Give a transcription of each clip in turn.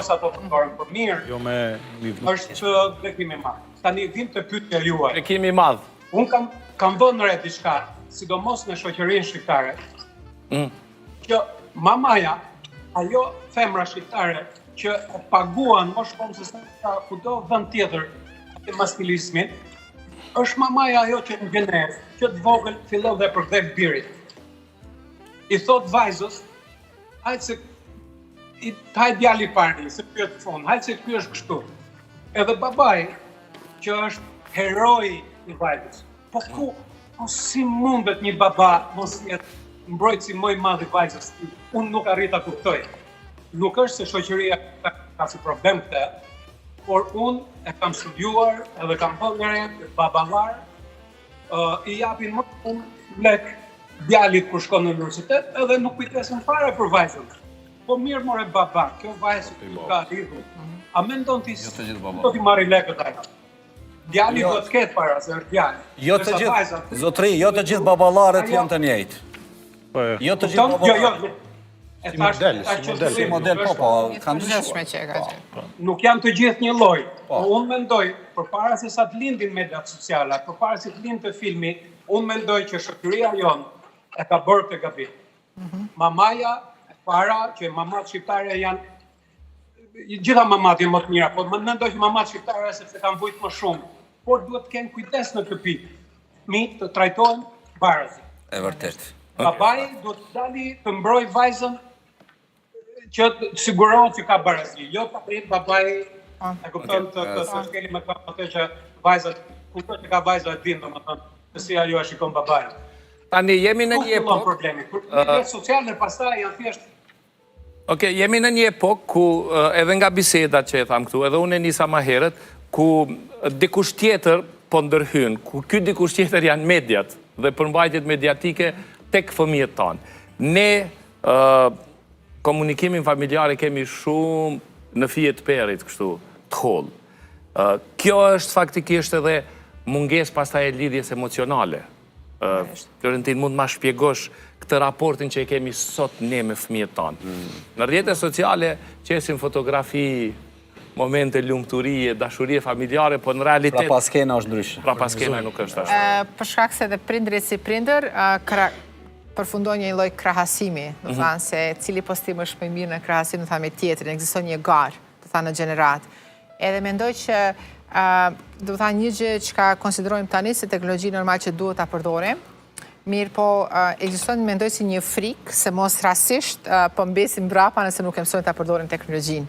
vendosa ato faktorën për mirë. Jo me Është që bekim i madh. Tani vim të pyetja juaj. bekim i madh. Unë kam vënë re diçka, sidomos në shoqërinë shqiptare. Që mamaja, ajo femra shqiptare që e paguan më shumë se sa kudo vend tjetër të maskilizmin, është mamaja ajo që në gjener, që të vogël fillon dhe përkthej birit. I thot vajzës, hajtë se hajtë djali parë, se pyet fund, hajtë se ky është kështu. Edhe babai, që është heroi i vajzës. Po si mundet një baba mos jetë mbrojtësi më i madh i vajzës? Unë nuk arrit ta kuptoj. Nuk është se shoqëria ka si problem këtë, por unë e kam studiuar edhe kam bërë re baballar, i japin më shumë lek djalit kur shkon në universitet edhe nuk kujtesen fare për vajzën. Po mirë more baba, kjo vajzë ka arritur. A mendon ti do t'i marrë lekët ajo? Djali do të ketë para se është djali. Jo të gjithë, zotri, jo të gjithë baballarët janë të njëjtë. Jo të gjithë baballarët. Si model, po, kanë ndryshuar. Nuk janë të gjithë një lloj. Unë mendoj, përpara se sa të lindin mediat sociale, përpara se të lindte filmi, unë mendoj që shoqëria jonë e ka bërë të gabim. Mamaja e para, që mamat shqiptare janë, gjitha mamat janë më të mira, por më mendoj që mamat shqiptare sepse kanë vujt më shumë, por duhet të kenë kujdes në këtë pikë. Fëmijët të trajtohen barazi. E vërtet. Babai duhet të dali të mbroj vajzën që të sigurohet që ka barazi. Jo ta prit babai, e kupton të skeli me atë që vajzat, kupton që ka vajza e din, domethënë, se si ajo e shikon babain. Tani jemi në një epokë. Mediat sociale pastaj janë thjesht. Okej, jemi në një epokë ku edhe nga bisedat që e tham këtu, edhe unë e nisa më herët, ku dikush tjetër po ndërhyn, ku ky dikush tjetër janë mediat dhe përmbajtjet mediatike tek fëmijët tanë. Ne komunikimin familjare kemi shumë në fije të perit, kështu, të hollë. Kjo është faktikisht edhe mungesë pastaj e lidhjes emocionale. Florentin, mund ma shpjegosh këtë raportin që e kemi sot ne me fëmijët tanë. Në rrjetet sociale qesin fotografi, momente lumturie, dashurie familjare, po në realitet... Pra paskena është ndryshe. Pra paskena nuk është ashtu. Për shkak se dhe prindrit si prindër, përfundon një lloj krahasimi, do thanë se cili postim është më i mirë në krahasim, do thanë me tjetrin, ekziston një garë, do thanë në gjenerat. Edhe mendoj që do të thanë një gjë që ka konsiderojmë tani se teknologji normal që duhet ta përdorim, mirë po ekziston mendoj si një frikë se mos rasisht po mbesim mbrapa nëse nuk e mësojmë ta përdorim teknologjinë.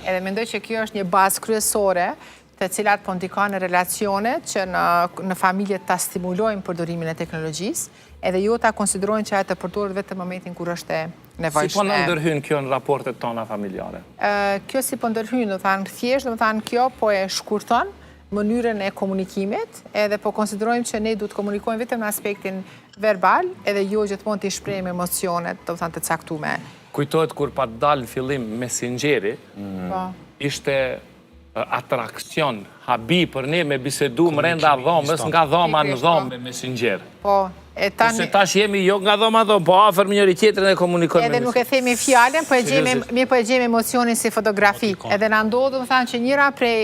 Edhe mendoj që kjo është një bazë kryesore të cilat po ndikon në relacione që në familje ta stimulojmë përdorimin e teknologjisë, edhe jo ta konsiderojnë që ajo të përdoret vetëm në momentin kur është e nevojshme. Si po në ndërhyn kjo në raportet tona familjare? Kjo si po ndërhyn, do të thanë thjesht, do të thanë kjo po e shkurton mënyrën e komunikimit, edhe po konsiderojmë që ne duhet të komunikojmë vetëm në aspektin verbal, edhe jo gjithmonë të shprehim emocionet, do të thanë të caktuara. Kujtohet kur pa dalë fillim Messengeri, ishte atrakcion, habi për ne me bisedu më renda dhomës, nga dhoma në dhomë me Messenger. Se tash jemi jo nga dhoma dhomë, po afër me njëri tjetrin e komunikojmë. Edhe nuk e themi fjalën, po e gjejmë emocionin si fotografi. Edhe na ndodh, do të thënë që njëra prej,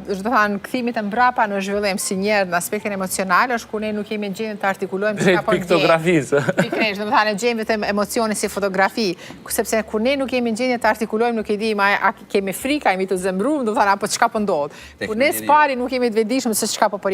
do të thënë, kthimit të mbrapa në zhvillim si njerëz në aspektin emocional është kur ne nuk kemi gjendje të artikulojmë çka po ndjejmë. Piktografisë. Pikërisht, do të thënë gjejmë vetëm emocionin si fotografi, sepse kur ne nuk kemi gjendje të artikulojmë, nuk e dimë a kemi frikë, a jemi të zemruar, do të thënë apo çka po ndodh. Kur ne spari nuk kemi të vetëdijshëm se çka po përjetojmë.